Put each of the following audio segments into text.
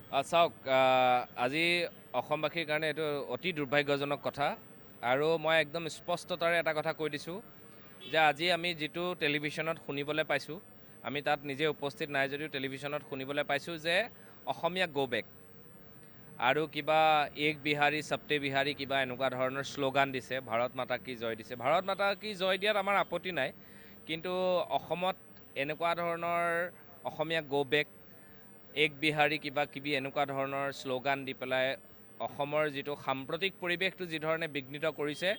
চাওক আজি অসমবাসীৰ কাৰণে এইটো অতি দুৰ্ভাগ্যজনক কথা আৰু মই একদম স্পষ্টতাৰে এটা কথা কৈ দিছোঁ যে আজি আমি যিটো টেলিভিশ্যনত শুনিবলৈ পাইছোঁ আমি তাত নিজে উপস্থিত নাই যদিও টেলিভিশ্যনত শুনিবলৈ পাইছোঁ যে অসমীয়া গো বেক আৰু কিবা এক বিহাৰী সপ্তে বিহাৰী কিবা এনেকুৱা ধৰণৰ শ্লোগান দিছে, ভাৰত মাতা কি জয় দিছে। ভাৰত মাতা কি জয় দিয়াত আমাৰ আপত্তি নাই, কিন্তু অসমত এনেকুৱা ধৰণৰ অসমীয়া গো বেক এক বিহাৰী কিবা কিবি এনেকুৱা ধৰণৰ শ্লোগান দি পেলাই অসমৰ যিটো সাম্প্ৰতিক পৰিৱেশটো যিধৰণে বিঘ্নিত কৰিছে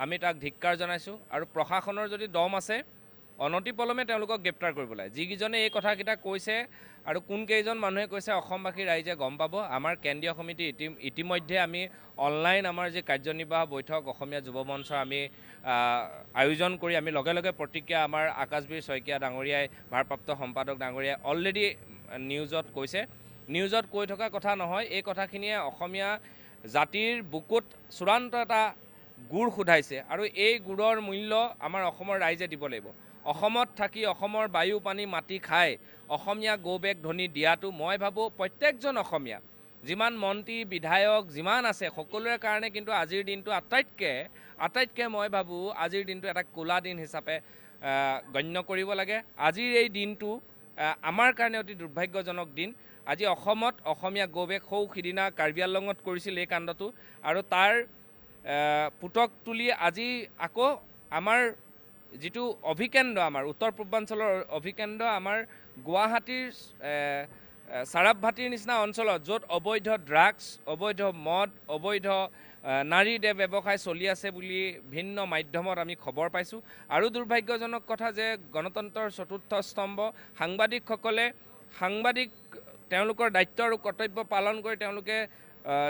আমি তাক ধিক্কাৰ জনাইছোঁ আৰু প্ৰশাসনৰ যদি দম আছে অনতিপলমে তেওঁলোকক গ্ৰেপ্তাৰ কৰিব লাগে। যিকেইজনে এই কথাকেইটা কৈছে আৰু কোনকেইজন মানুহে কৈছে অসমবাসী ৰাইজে গম পাব। আমাৰ কেন্দ্ৰীয় সমিতি ইতিমধ্যে আমি অনলাইন আমাৰ যি কাৰ্যনিৰ্বাহ বৈঠক অসমীয়া যুৱ মঞ্চৰ আমি আয়োজন কৰি আমি লগে লগে প্ৰতিক্ৰিয়া আমাৰ আকাশবীৰ শইকীয়া ডাঙৰীয়াই ভাৰপ্ৰাপ্ত সম্পাদক ডাঙৰীয়াই অলৰেডি নিউজত কৈছে। নিউজত কৈ থকা কথা নহয়, এই কথাখিনিয়ে অসমীয়া জাতিৰ বুকুত চূড়ান্ত এটা গুড় সোধাইছে আৰু এই গুড়ৰ মূল্য আমাৰ অসমৰ ৰাইজে দিব লাগিব। অসমত থাকি অসমৰ বায়ু পানী মাটি খাই অসমীয়া গো বেক ধ্বনি দিয়াটো মই ভাবোঁ প্ৰত্যেকজন অসমীয়া যিমান মন্ত্ৰী বিধায়ক যিমান আছে সকলোৰে কাৰণে কিন্তু আজিৰ দিনটো আটাইতকৈ মই ভাবোঁ আজিৰ দিনটো এটা ক'লা দিন হিচাপে গণ্য কৰিব লাগে। আজিৰ এই দিনটো আমাৰ কাৰণে অতি দুৰ্ভাগ্যজনক দিন। আজি অসমত অসমীয়া গো বেক সৌ সিদিনা কাৰ্বি আংলঙত কৰিছিল এই কাণ্ডটো আৰু তাৰ পুতক তুলি আজি আকৌ আমাৰ যিটো অভিকেন্দ্ৰ আমাৰ উত্তৰ পূৰ্বাঞ্চলৰ অভিকেন্দ্ৰ আমাৰ গুৱাহাটীৰ চাৰাপভাটিৰ নিচিনা অঞ্চলত য'ত অবৈধ ড্ৰাগছ, অবৈধ মদ, অবৈধ নাৰী দেহ ব্যৱসায় চলি আছে বুলি ভিন্ন মাধ্যমত আমি খবৰ পাইছোঁ। আৰু দুৰ্ভাগ্যজনক কথা যে গণতন্ত্ৰৰ চতুৰ্থ স্তম্ভ সাংবাদিকসকলে তেওঁলোকৰ দায়িত্ব আৰু কৰ্তব্য পালন কৰি তেওঁলোকে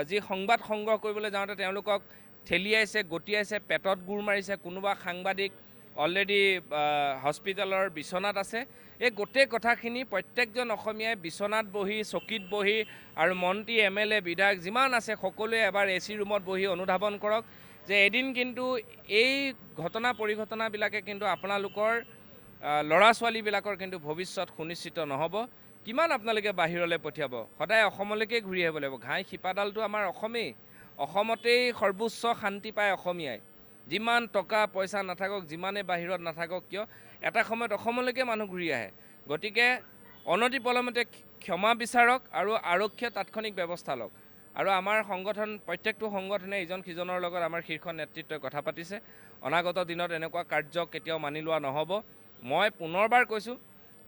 যি সংবাদ সংগ্ৰহ কৰিবলৈ যাওঁতে তেওঁলোকক ঠেলিয়াইছে, গটিয়াইছে, পেটত গুৰ মাৰিছে। কোনোবা সাংবাদিক অলৰেডি হস্পিটেলৰ বিচনাত আছে। এই গোটেই কথাখিনি প্ৰত্যেকজন অসমীয়াই বিচনাত বহি, চকীত বহি আৰু মন্ত্ৰী MLA বিধায়ক যিমান আছে সকলোৱে এবাৰ AC ৰুমত বহি অনুধাৱন কৰক যে এদিন কিন্তু এই ঘটনা পৰিঘটনাবিলাকে কিন্তু আপোনালোকৰ ল'ৰা ছোৱালীবিলাকৰ কিন্তু ভৱিষ্যত সুনিশ্চিত নহ'ব। কিমান আপোনালোকে বাহিৰলৈ পঠিয়াব? সদায় অসমলৈকে ঘূৰি আহিব লাগিব। ঘাই শিপাডালটো আমাৰ অসমতেই সৰ্বোচ্চ শান্তি পায় অসমীয়াই। যিমান টকা পইচা নাথাকক, যিমানে বাহিৰত নাথাকক কিয়, এটা সময়ত অসমলৈকে মানুহ ঘূৰি আহে। গতিকে অনতিপলমতে ক্ষমা বিচাৰক আৰু আৰক্ষীয়ে তাৎক্ষণিক ব্যৱস্থা লওক। আৰু আমাৰ সংগঠন প্ৰত্যেকটো সংগঠনে ইজন সিজনৰ লগত আমাৰ শীৰ্ষ নেতৃত্বই কথা পাতিছে। অনাগত দিনত এনেকুৱা কাৰ্য কেতিয়াও মানি লোৱা নহ'ব। মই পুনৰবাৰ কৈছোঁ,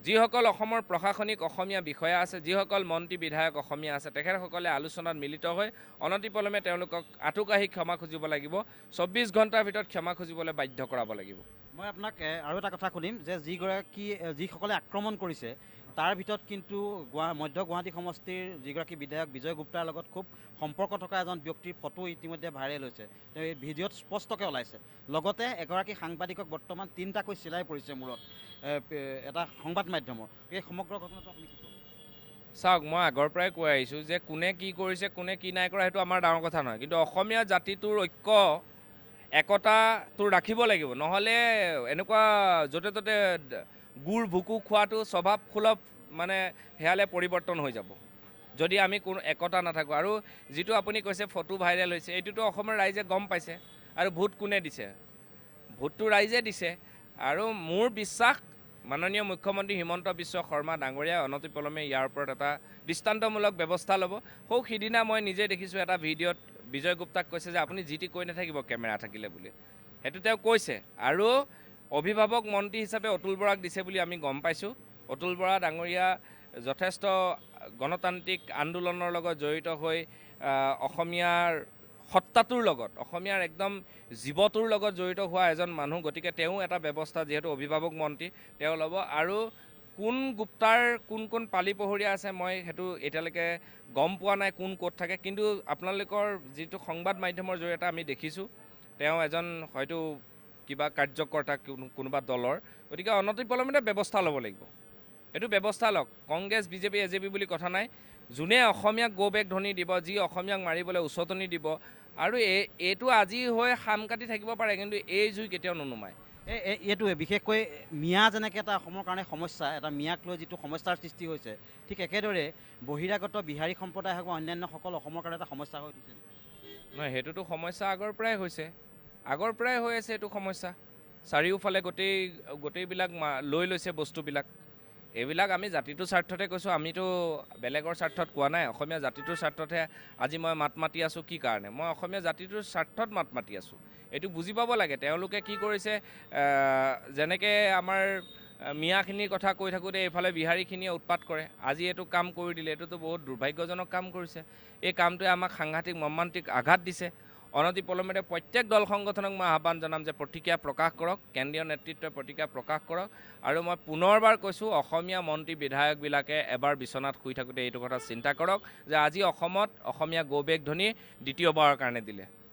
যিসকল অসমৰ প্ৰশাসনিক অসমীয়া বিষয়া আছে, যিসকল মন্ত্ৰী বিধায়ক অসমীয়া আছে, তেখেতসকলে আলোচনাত মিলিত হৈ অনতিপলমে তেওঁলোকক আঁঠুকাঢ়ি ক্ষমা খুজিব লাগিব। 24 ঘণ্টাৰ ভিতৰত ক্ষমা খুজিবলৈ বাধ্য কৰাব লাগিব। মই আপোনাক আৰু এটা কথা সুধিম যে যিসকলে আক্ৰমণ কৰিছে তাৰ ভিতৰত কিন্তু মধ্য গুৱাহাটী সমষ্টিৰ যিগৰাকী বিধায়ক বিজয় গুপ্তাৰ লগত খুব সম্পৰ্ক থকা এজন ব্যক্তিৰ ফটো ইতিমধ্যে ভাইৰেল হৈছে। তেওঁ এই ভিডিঅ'ত স্পষ্টকৈ ওলাইছে। লগতে এগৰাকী সাংবাদিকক বৰ্তমান 3টাকৈ চিলাই পৰিছে মূৰত এটা সংবাদ মাধ্যমৰ। এই সমগ্ৰ ঘটনাটো আপুনি কি ক'ব? চাওক, মই আগৰ পৰাই কৈ আহিছোঁ যে কোনে কি কৰিছে, কোনে কি নাই কৰা সেইটো আমাৰ ডাঙৰ কথা নহয়, কিন্তু অসমীয়া জাতিটোৰ একতাটো ৰাখিব লাগিব। নহ'লে এনেকুৱা য'তে ত'তে গুড় ভুকু খোৱাটো স্বভাৱ সুলভ সেয়ালে পৰিৱৰ্তন হৈ যাব যদি আমি কোনো একতা নাথাকোঁ। আৰু যিটো আপুনি কৈছে ফটো ভাইৰেল হৈছে, এইটোতো অসমৰ ৰাইজে গম পাইছে। আৰু ভোট কোনে দিছে? ভোটটো ৰাইজে দিছে। আৰু মোৰ বিশ্বাস মাননীয় মুখ্যমন্ত্ৰী হিমন্ত বিশ্ব শৰ্মা ডাঙৰীয়াই অনতিপলমে ইয়াৰ ওপৰত এটা দৃষ্টান্তমূলক ব্যৱস্থা ল'ব। সিদিনা মই নিজে দেখিছোঁ এটা ভিডিঅ'ত বিজয় গুপ্তাক কৈছে যে আপুনি যি টি কৈ নাথাকিব কেমেৰা থাকিলে বুলি, সেইটো তেওঁ কৈছে। আৰু অভিভাৱক মন্ত্ৰী হিচাপে অতুল বৰাক দিছে বুলি আমি গম পাইছোঁ। অতুল বৰা ডাঙৰীয়া যথেষ্ট গণতান্ত্ৰিক আন্দোলনৰ লগত জড়িত হৈ অসমীয়াৰ সত্তাটোৰ লগত, অসমীয়াৰ একদম জীৱটোৰ লগত জড়িত হোৱা এজন মানুহ। গতিকে তেওঁ এটা ব্যৱস্থা, যিহেতু অভিভাৱক মন্ত্ৰী, তেওঁ ল'ব। আৰু কোন গুপ্তাৰ কোন পালি পহৰীয়া আছে মই সেইটো এতিয়ালৈকে গম পোৱা নাই, কোন ক'ত থাকে। কিন্তু আপোনালোকৰ যিটো সংবাদ মাধ্যমৰ জৰিয়তে আমি দেখিছোঁ তেওঁ এজন হয়তো কিবা কাৰ্যকৰ্তা কোনোবা দলৰ। গতিকে অনতিপলমে ব্যৱস্থা ল'ব লাগিব। এইটো ব্যৱস্থা লওক। কংগ্ৰেছ BJP AJP বুলি কথা নাই। যোনে অসমীয়াক গো বেক ধ্বনি দিব, যি অসমীয়াক মাৰিবলৈ উচতনি দিব, আৰু এইটো আজি হৈ খাম কাটি থাকিব পাৰে, কিন্তু এই জুই কেতিয়াও নুনুমায়। এইটোৱে বিশেষকৈ মিয়া যেনেকৈ এটা অসমৰ কাৰণে সমস্যা, এটা মিয়াক লৈ যিটো সমস্যাৰ সৃষ্টি হৈছে, ঠিক একেদৰে বহিৰাগত বিহাৰী সম্প্ৰদায় হওক বা অন্যান্যসকল অসমৰ কাৰণে এটা সমস্যা হৈ উঠিছে। নহয়, সেইটোতো সমস্যা আগৰ পৰাই হৈছে, আগৰ পৰাই হৈ আছে এইটো সমস্যা। চাৰিওফালে গোটেইবিলাক লৈ লৈছে বস্তুবিলাক। এইবিলাক আমি জাতিটোৰ স্বাৰ্থতে কৈছোঁ, আমিতো বেলেগৰ স্বাৰ্থত কোৱা নাই। অসমীয়া জাতিটোৰ স্বাৰ্থতহে আজি মই মাত মাতি আছোঁ। কি কাৰণে? মই অসমীয়া জাতিটোৰ স্বাৰ্থত মাত মাতি আছোঁ। এইটো বুজি পাব লাগে তেওঁলোকে কি কৰিছে। যেনেকৈ আমাৰ মিয়াখিনিৰ কথা কৈ থাকোঁতে এইফালে বিহাৰীখিনিয়ে উৎপাত কৰে, আজি এইটো কাম কৰি দিলে। এইটোতো বহুত দুৰ্ভাগ্যজনক কাম কৰিছে। এই কামটোৱে আমাক সাংঘাতিক মৰ্মান্তিক আঘাত দিছে। অনতিপলমে প্ৰত্যেক দল সংগঠনক মই আহ্বান জনাম যে প্ৰতিক্ৰিয়া প্ৰকাশ কৰক, কেন্দ্ৰীয় নেতৃত্বই প্ৰতিক্ৰিয়া প্ৰকাশ কৰক। আৰু মই পুনৰবাৰ কৈছোঁ, অসমীয়া মন্ত্ৰী বিধায়কবিলাকে এবাৰ বিচনাত শুই থাকোঁতে এইটো কথা চিন্তা কৰক যে আজি অসমত অসমীয়া গৌবেগ ধ্বনি দ্বিতীয়বাৰৰ কাৰণে দিলে।